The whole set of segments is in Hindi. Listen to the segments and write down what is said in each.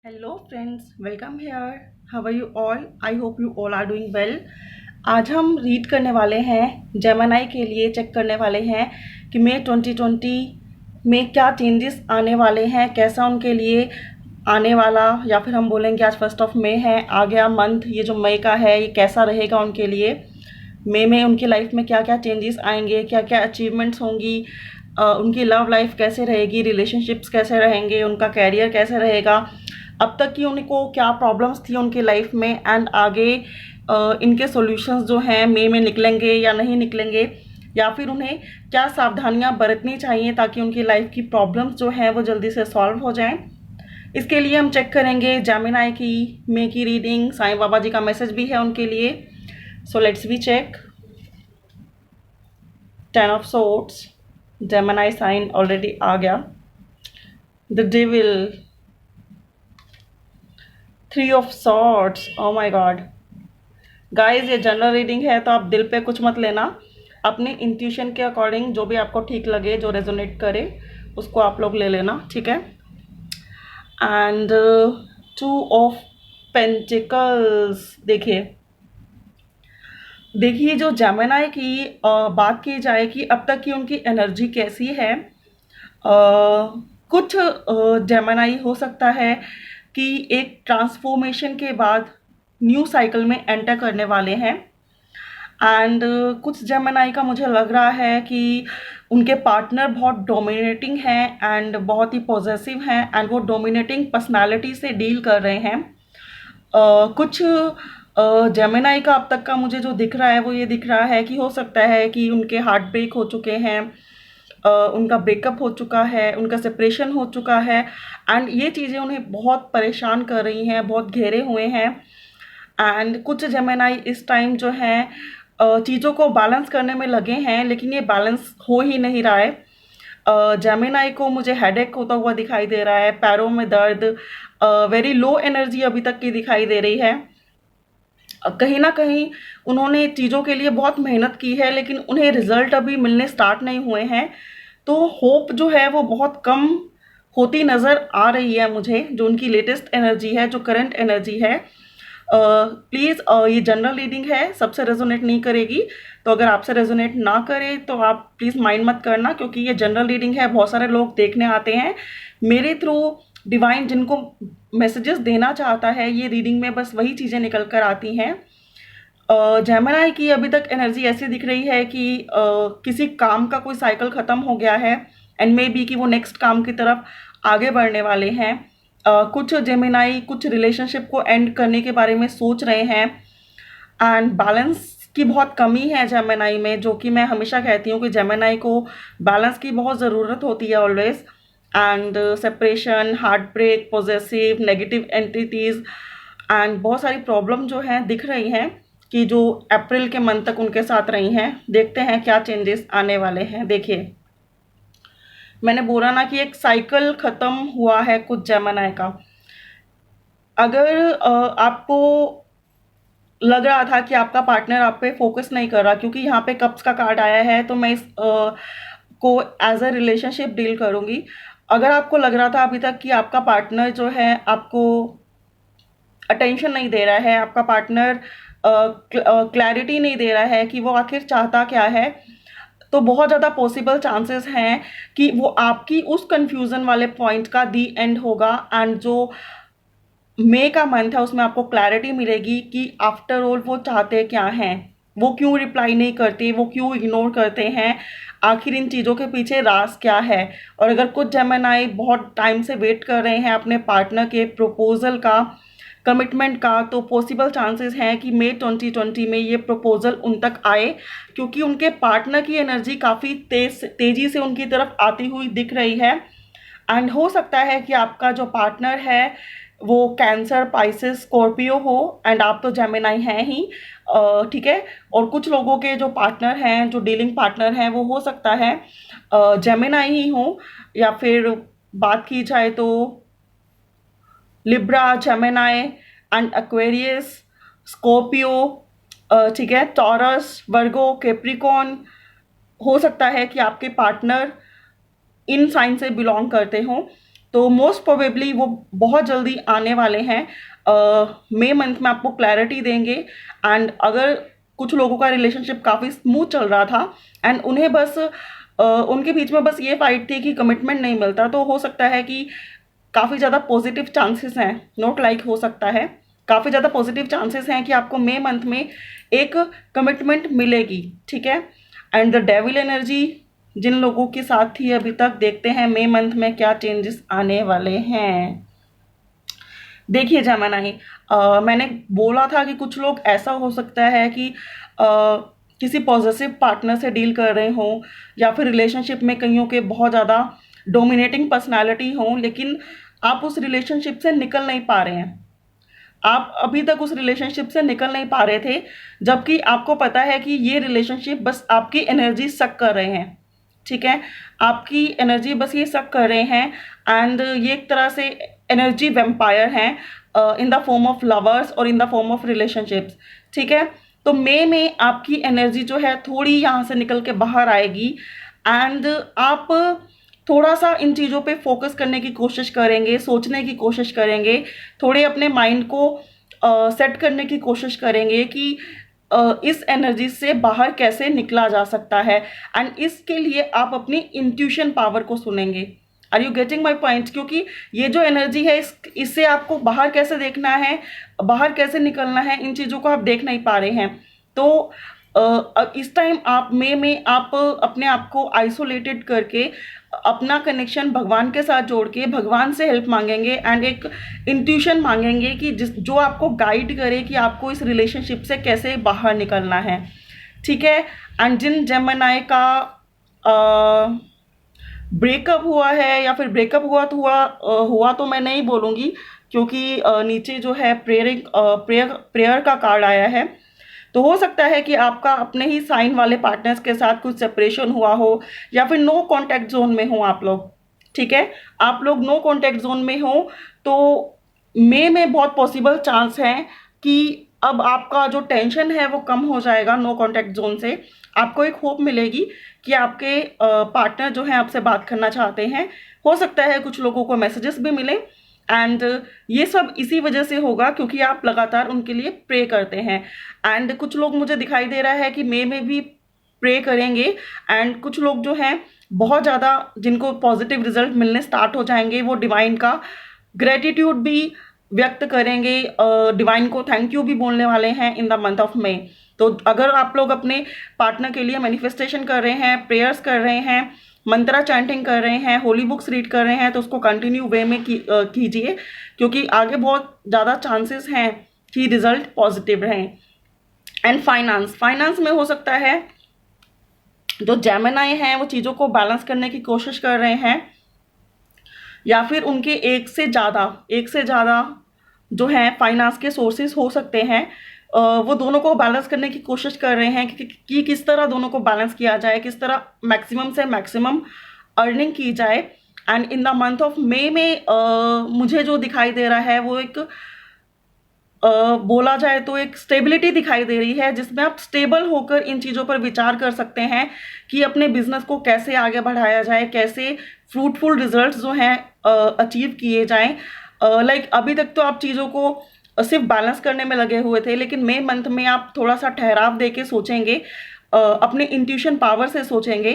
Hello friends, welcome here. How are you all? I hope you all are doing well. आज हम रीड करने वाले हैं, जेमिनी के लिए चेक करने वाले हैं कि मई 2020 में क्या चेंजेस आने वाले हैं, कैसा उनके लिए आने वाला, या फिर हम बोलेंगे आज 1 मई है, आ गया मंथ, ये जो मई का है ये कैसा रहेगा उनके लिए। मई में उनकी लाइफ में क्या क्या चेंजेस आएंगे, क्या क्या अचीवमेंट्स होंगी, उनकी लव लाइफ कैसे रहेगी, रिलेशनशिप्स कैसे रहेंगे, उनका कैरियर कैसे रहेगा, अब तक की उनको क्या प्रॉब्लम्स थी उनकी लाइफ में, एंड आगे इनके सॉल्यूशंस जो हैं मई में निकलेंगे या नहीं निकलेंगे, या फिर उन्हें क्या सावधानियां बरतनी चाहिए ताकि उनकी लाइफ की प्रॉब्लम्स जो हैं वो जल्दी से सॉल्व हो जाएं। इसके लिए हम चेक करेंगे जेमिनी की मई की रीडिंग। साईं बाबा जी का मैसेज भी है उनके लिए। So let's be check. 10 of Swords, Gemini sign already आ गया। The devil, 3 of Swords, oh my god. Guys, ये जनरल रीडिंग है तो आप दिल पे कुछ मत लेना, अपने इंट्यूशन के अकॉर्डिंग जो भी आपको ठीक लगे, जो रेजोनेट करे उसको आप लोग ले लेना, ठीक है। एंड 2 of Pentacles, देखिए देखिए जो जेमिनी की बात की जाए कि अब तक की उनकी एनर्जी कैसी है। कुछ जेमिनी हो सकता है कि एक ट्रांसफॉर्मेशन के बाद न्यू साइकिल में एंटर करने वाले हैं, एंड कुछ जेमिनी का मुझे लग रहा है कि उनके पार्टनर बहुत डोमिनेटिंग हैं एंड बहुत ही पॉजेसिव हैं, एंड वो डोमिनेटिंग पर्सनालिटी से डील कर रहे हैं। कुछ जेमिनी का अब तक का मुझे जो दिख रहा है वो ये दिख रहा है कि हो सकता है कि उनके हार्ट ब्रेक हो चुके हैं, उनका ब्रेकअप हो चुका है, उनका सेपरेशन हो चुका है, एंड ये चीज़ें उन्हें बहुत परेशान कर रही हैं, बहुत घेरे हुए हैं। एंड कुछ जेमिनी इस टाइम जो है चीज़ों को बैलेंस करने में लगे हैं, लेकिन ये बैलेंस हो ही नहीं रहा है। जेमिनी को मुझे हेडेक होता हुआ दिखाई दे रहा है, पैरों में दर्द, वेरी लो एनर्जी अभी तक की दिखाई दे रही है। कहीं ना कहीं उन्होंने चीज़ों के लिए बहुत मेहनत की है, लेकिन उन्हें रिजल्ट अभी मिलने स्टार्ट नहीं हुए हैं, तो होप जो है वो बहुत कम होती नज़र आ रही है मुझे। जो उनकी लेटेस्ट एनर्जी है, जो करंट एनर्जी है, प्लीज़ ये जनरल रीडिंग है, सबसे रेजोनेट नहीं करेगी, तो अगर आपसे रेजोनेट ना करे तो आप प्लीज़ माइंड मत करना, क्योंकि ये जनरल रीडिंग है। बहुत सारे लोग देखने आते हैं मेरे थ्रू, डिवाइन जिनको मैसेजेस देना चाहता है ये रीडिंग में, बस वही चीज़ें निकल कर आती हैं। जेमिनी की अभी तक एनर्जी ऐसी दिख रही है कि किसी काम का कोई साइकिल ख़त्म हो गया है, एंड मे बी कि वो नेक्स्ट काम की तरफ आगे बढ़ने वाले हैं। कुछ जेमिनी कुछ रिलेशनशिप को एंड करने के बारे में सोच रहे हैं, एंड बैलेंस की बहुत कमी है जेमिनी में, जो कि मैं हमेशा कहती हूँ कि जेमिनी को बैलेंस की बहुत ज़रूरत होती है always. And separation, heart break, possessive, negative entities, and बहुत सारी प्रॉब्लम जो हैं दिख रही हैं कि जो अप्रैल के मंथ तक उनके साथ रही हैं। देखते हैं क्या चेंजेस आने वाले हैं। देखिए, मैंने बोला ना कि एक साइकिल ख़त्म हुआ है कुछ जेमिनी का। अगर आपको लग रहा था कि आपका पार्टनर आप पे फोकस नहीं कर रहा, क्योंकि यहाँ पे कप्स का कार्ड आया है, तो मैं इस को एज अ रिलेशनशिप डील करूँगी। अगर आपको लग रहा था अभी तक कि आपका पार्टनर जो है आपको अटेंशन नहीं दे रहा है, आपका पार्टनर क्लैरिटी नहीं दे रहा है कि वो आखिर चाहता क्या है, तो बहुत ज़्यादा पॉसिबल चांसेस हैं कि वो आपकी उस कंफ्यूजन वाले पॉइंट का दी एंड होगा, एंड जो मई का मंथ है उसमें आपको क्लैरिटी मिलेगी कि आफ्टर ऑल वो चाहते क्या हैं, वो क्यों रिप्लाई नहीं करते, वो क्यों इग्नोर करते हैं, आखिर इन चीज़ों के पीछे राज क्या है। और अगर कुछ जेमिनी बहुत टाइम से वेट कर रहे हैं अपने पार्टनर के प्रपोजल का, कमिटमेंट का, तो पॉसिबल चांसेस हैं कि मई 2020 में ये प्रपोजल उन तक आए, क्योंकि उनके पार्टनर की एनर्जी काफ़ी तेज़ी से उनकी तरफ आती हुई दिख रही है। एंड हो सकता है कि आपका जो पार्टनर है वो कैंसर, पाइसेस, स्कॉर्पियो हो, एंड आप तो जेमिनी हैं ही, ठीक है। और कुछ लोगों के जो पार्टनर हैं, जो डीलिंग पार्टनर हैं, वो हो सकता है जेमिनी ही हो, या फिर बात की जाए तो Libra, Gemini and Aquarius, Scorpio, ठीक है, टॉरस, वर्गो, कैप्रिकॉर्न। हो सकता है कि आपके पार्टनर इन साइन से बिलोंग करते हों। तो मोस्ट प्रोबेबली वो बहुत जल्दी आने वाले हैं। मई मंथ में आपको क्लैरिटी देंगे। एंड अगर कुछ लोगों का रिलेशनशिप काफ़ी स्मूथ चल रहा था एंड उन्हें बस उनके बीच में बस ये फाइट थी कि कमिटमेंट नहीं मिलता, तो हो सकता है कि काफ़ी ज़्यादा पॉजिटिव चांसेस हैं, नोट लाइक हो सकता है, काफ़ी ज़्यादा पॉजिटिव चांसेस हैं कि आपको मई मंथ में एक कमिटमेंट मिलेगी, ठीक है। एंड द डेविल एनर्जी जिन लोगों के साथ थी अभी तक, देखते हैं मई मंथ में क्या चेंजेस आने वाले हैं। देखिए जेमिनी, मैंने बोला था कि कुछ लोग ऐसा हो सकता है कि किसी पॉजिटिव पार्टनर से डील कर रहे हों या फिर रिलेशनशिप में कईयों के बहुत ज़्यादा डोमिनेटिंग पर्सनालिटी हों, लेकिन आप उस रिलेशनशिप से निकल नहीं पा रहे हैं। आप अभी तक उस रिलेशनशिप से निकल नहीं पा रहे थे, जबकि आपको पता है कि ये रिलेशनशिप बस आपकी एनर्जी सक कर रहे हैं, ठीक है। आपकी एनर्जी बस ये सक कर रहे हैं एंड ये एक तरह से एनर्जी वेम्पायर हैं in the form of lovers और in the form of relationships, ठीक है। तो मई में आपकी एनर्जी जो है थोड़ी यहाँ से निकल के बाहर आएगी एंड आप थोड़ा सा इन चीज़ों पे फोकस करने की कोशिश करेंगे, सोचने की कोशिश करेंगे, थोड़े अपने माइंड को सेट करने की कोशिश करेंगे कि इस एनर्जी से बाहर कैसे निकला जा सकता है। एंड इसके लिए आप अपनी इंट्यूशन पावर को सुनेंगे। Are you getting my point? क्योंकि ये जो एनर्जी है इससे आपको बाहर कैसे देखना है, बाहर कैसे निकलना है, इन चीज़ों को आप देख नहीं पा रहे हैं। तो इस टाइम आप मई में आप अपने आप को आइसोलेटेड करके अपना कनेक्शन भगवान के साथ जोड़ के भगवान से हेल्प मांगेंगे एंड एक इंट्यूशन मांगेंगे कि जो आपको गाइड करे कि आपको इस रिलेशनशिप से कैसे बाहर निकलना है, ठीक है। एंड जिन जेमिनी का ब्रेकअप हुआ है या फिर ब्रेकअप हुआ तो मैं नहीं बोलूँगी, क्योंकि नीचे जो है प्रेयर का कार्ड आया है। तो हो सकता है कि आपका अपने ही साइन वाले पार्टनर्स के साथ कुछ सेपरेशन हुआ हो या फिर नो कांटेक्ट जोन में हो आप लोग, ठीक है। आप लोग नो कांटेक्ट जोन में हो तो मई में बहुत पॉसिबल चांस है कि अब आपका जो टेंशन है वो कम हो जाएगा। नो कांटेक्ट जोन से आपको एक होप मिलेगी कि आपके पार्टनर जो हैं आपसे बात करना चाहते हैं। हो सकता है कुछ लोगों को मैसेजेस भी मिले एंड ये सब इसी वजह से होगा क्योंकि आप लगातार उनके लिए प्रे करते हैं। एंड कुछ लोग मुझे दिखाई दे रहा है कि मई में भी प्रे करेंगे एंड कुछ लोग जो हैं बहुत ज़्यादा जिनको पॉजिटिव रिजल्ट मिलने स्टार्ट हो जाएंगे, वो डिवाइन का ग्रेटिट्यूड भी व्यक्त करेंगे, डिवाइन को थैंक यू भी बोलने वाले हैं in the month of May. तो अगर आप लोग अपने पार्टनर के लिए मैनिफेस्टेशन कर रहे हैं, प्रेयर्स कर रहे हैं, मंत्रा चैंटिंग कर रहे हैं, होली बुक्स रीड कर रहे हैं, तो उसको कंटिन्यू वे में कीजिए क्योंकि आगे बहुत ज़्यादा चांसेस हैं कि रिजल्ट पॉजिटिव रहें। एंड फाइनेंस में हो सकता है जो जेमिनी हैं वो चीज़ों को बैलेंस करने की कोशिश कर रहे हैं या फिर उनके एक से ज़्यादा जो हैं फाइनेंस के सोर्सेज हो सकते हैं। वो दोनों को बैलेंस करने की कोशिश कर रहे हैं कि किस तरह दोनों को बैलेंस किया जाए, किस तरह मैक्सिमम से मैक्सिमम अर्निंग की जाए। And in the month of May में मुझे जो दिखाई दे रहा है वो एक बोला जाए तो एक स्टेबिलिटी दिखाई दे रही है जिसमें आप स्टेबल होकर इन चीज़ों पर विचार कर सकते हैं कि अपने बिजनेस को कैसे आगे बढ़ाया जाए, कैसे फ्रूटफुल रिजल्ट्स जो हैं अचीव किए जाएं। लाइक अभी तक तो आप चीज़ों को सिर्फ बैलेंस करने में लगे हुए थे, लेकिन मई मंथ में आप थोड़ा सा ठहराव दे के सोचेंगे, अपने इंट्यूशन पावर से सोचेंगे,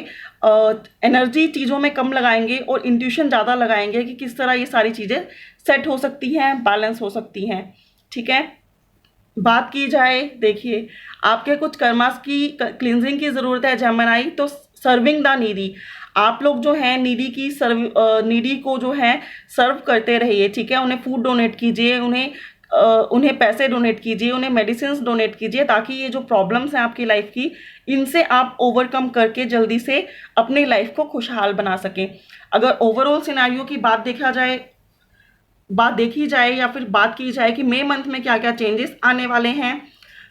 एनर्जी चीज़ों में कम लगाएंगे और इंट्यूशन ज़्यादा लगाएंगे कि किस तरह ये सारी चीज़ें सेट हो सकती हैं, बैलेंस हो सकती हैं, ठीक है। बात की जाए, देखिए आपके कुछ कर्मास की क्लिनजिंग की ज़रूरत है जेमिनी, तो सर्विंग द नीडी, आप लोग जो हैं नीडी को जो है सर्व करते रहिए, ठीक है। उन्हें फूड डोनेट कीजिए, उन्हें पैसे डोनेट कीजिए, उन्हें मेडिसिन डोनेट कीजिए ताकि ये जो प्रॉब्लम्स हैं आपकी लाइफ की, इनसे आप ओवरकम करके जल्दी से अपनी लाइफ को खुशहाल बना सकें। अगर ओवरऑल सिनेरियो की बात देखी जाए या फिर बात की जाए कि मई मंथ में क्या क्या चेंजेस आने वाले हैं,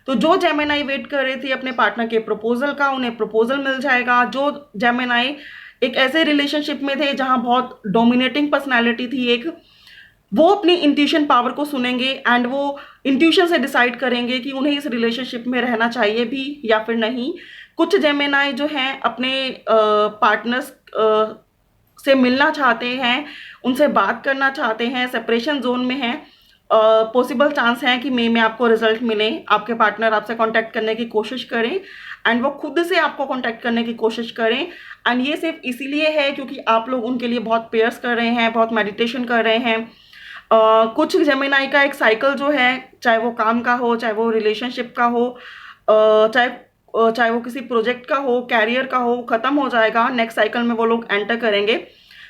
तो जो जेमिनी वेट कर रहे थे अपने पार्टनर के प्रपोजल का, उन्हें प्रपोजल मिल जाएगा। जो जेमिनी एक ऐसे रिलेशनशिप में थे जहां बहुत डोमिनेटिंग पर्सनालिटी थी एक, वो अपनी इंट्यूशन पावर को सुनेंगे एंड वो इंट्यूशन से डिसाइड करेंगे कि उन्हें इस रिलेशनशिप में रहना चाहिए भी या फिर नहीं। कुछ जेमिनी जो हैं अपने पार्टनर्स से मिलना चाहते हैं, उनसे बात करना चाहते हैं, सेपरेशन जोन में हैं, पॉसिबल चांस है कि मई में आपको रिजल्ट मिले, आपके पार्टनर आपसे कांटेक्ट करने की कोशिश करें एंड वो खुद से आपको कांटेक्ट करने की कोशिश करें। एंड ये सिर्फ इसीलिए है क्योंकि आप लोग उनके लिए बहुत प्रेयर्स कर रहे हैं, बहुत मेडिटेशन कर रहे हैं। कुछ जेमिनाई का एक साइकिल जो है, चाहे वो काम का हो, चाहे वो रिलेशनशिप का हो, चाहे वो किसी प्रोजेक्ट का हो, कैरियर का हो, खत्म हो जाएगा। नेक्स्ट साइकिल में वो लोग एंटर करेंगे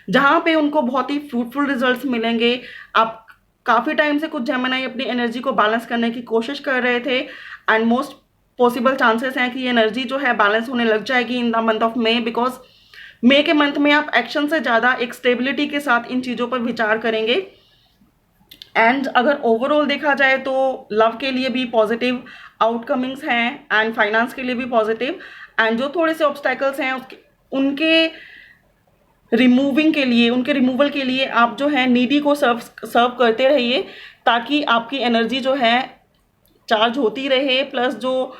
जहाँ पे उनको बहुत ही फ्रूटफुल रिजल्ट्स मिलेंगे। आप काफ़ी टाइम से कुछ जेमिनाई अपनी एनर्जी को बैलेंस करने की कोशिश कर रहे थे एंड मोस्ट पॉसिबल चांसेस हैं कि ये एनर्जी जो है बैलेंस होने लग जाएगी in the month of May, because May के मंथ में आप एक्शन से ज़्यादा एक स्टेबिलिटी के साथ इन चीज़ों पर विचार करेंगे। एंड अगर ओवरऑल देखा जाए तो लव के लिए भी पॉजिटिव आउटकमिंग्स हैं एंड फाइनेंस के लिए भी पॉजिटिव, एंड जो थोड़े से ऑब्स्टैकल्स हैं उनके रिमूवल के लिए आप जो है नीडी को सर्व करते रहिए ताकि आपकी एनर्जी जो है चार्ज होती रहे। प्लस जो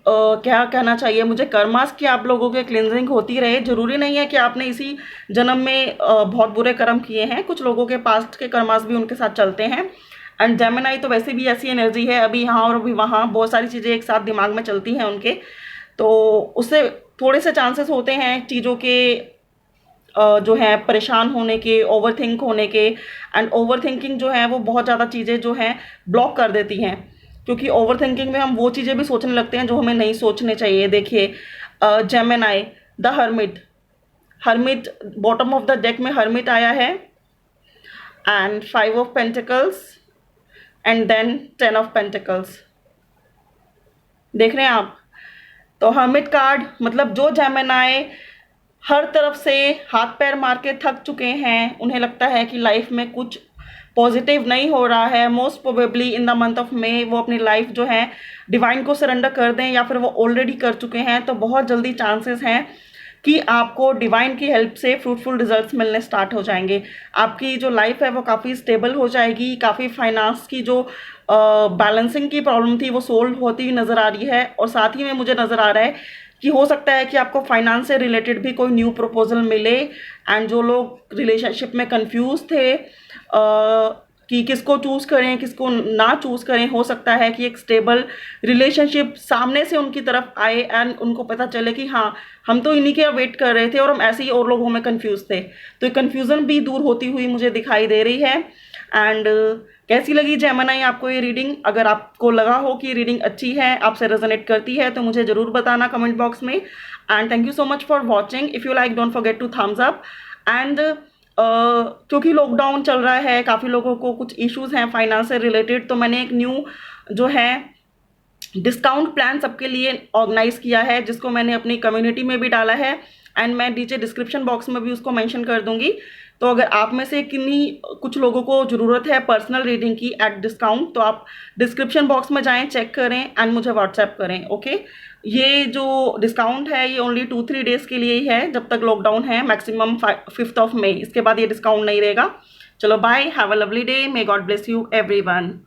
क्या कहना चाहिए मुझे, कर्मास की आप लोगों के क्लिनजिंग होती रहे। जरूरी नहीं है कि आपने इसी जन्म में बहुत बुरे कर्म किए हैं, कुछ लोगों के पास्ट के कर्मास भी उनके साथ चलते हैं। एंड जेमिनाई तो वैसे भी ऐसी एनर्जी है, अभी यहाँ और अभी वहाँ बहुत सारी चीज़ें एक साथ दिमाग में चलती हैं उनके, तो उससे थोड़े से चांसेस होते हैं चीज़ों के जो है परेशान होने के, ओवरथिंक होने के। एंड ओवरथिंकिंग जो है वो बहुत ज़्यादा चीज़ें जो हैं ब्लॉक कर देती हैं, क्योंकि ओवरथिंकिंग में हम वो चीज़ें भी सोचने लगते हैं जो हमें नहीं सोचने चाहिए। देखिए Gemini the hermit bottom of the deck में हर्मिट आया है and 5 of pentacles and then 10 of pentacles. देख रहे हैं आप, तो हर्मिट कार्ड मतलब जो जेमिनाई हर तरफ से हाथ पैर मार के थक चुके हैं, उन्हें लगता है कि लाइफ में कुछ पॉजिटिव नहीं हो रहा है, most probably in the month of May वो अपनी लाइफ जो है डिवाइन को सरेंडर कर दें, या फिर वो ऑलरेडी कर चुके हैं। तो बहुत जल्दी चांसेस हैं कि आपको डिवाइन की हेल्प से फ्रूटफुल रिजल्ट्स मिलने स्टार्ट हो जाएंगे। आपकी जो लाइफ है वो काफ़ी स्टेबल हो जाएगी, काफ़ी फाइनेंस की जो बैलेंसिंग की प्रॉब्लम थी वो सोल्व होती हुई नज़र आ रही है। और साथ ही में मुझे नज़र आ रहा है कि हो सकता है कि आपको फाइनेंस से रिलेटेड भी कोई न्यू प्रपोजल मिले। एंड जो लोग रिलेशनशिप में कंफ्यूज थे कि किसको चूज़ करें किसको ना चूज़ करें, हो सकता है कि एक स्टेबल रिलेशनशिप सामने से उनकी तरफ आए एंड उनको पता चले कि हाँ, हम तो इन्हीं के वेट कर रहे थे और हम ऐसे ही और लोगों में कंफ्यूज थे। तो ये कन्फ्यूज़न भी दूर होती हुई मुझे दिखाई दे रही है। एंड कैसी लगी जेमिनाई आपको ये रीडिंग? अगर आपको लगा हो कि ये रीडिंग अच्छी है, आपसे रेजोनेट करती है, तो मुझे ज़रूर बताना कमेंट बॉक्स में। And thank you so much for watching. If you like don't forget to thumbs up. And क्योंकि लॉकडाउन चल रहा है, काफ़ी लोगों को कुछ इश्यूज हैं फाइनेंस से रिलेटेड, तो मैंने एक न्यू जो है डिस्काउंट प्लान सबके लिए ऑर्गेनाइज किया है, जिसको मैंने अपनी कम्युनिटी में भी डाला है एंड मैं नीचे डिस्क्रिप्शन बॉक्स में भी उसको मेंशन कर दूंगी। तो अगर आप में से कुछ लोगों को ज़रूरत है पर्सनल रीडिंग की एट डिस्काउंट, तो आप डिस्क्रिप्शन बॉक्स में जाएं, चेक करें एंड मुझे व्हाट्सएप करें। ओके, ये जो डिस्काउंट है ये ओनली 2-3 डेज़ के लिए ही है, जब तक लॉकडाउन है, मैक्सिमम 5 ऑफ मई। इसके बाद ये डिस्काउंट नहीं रहेगा। चलो bye, have a lovely day, may God bless you everyone.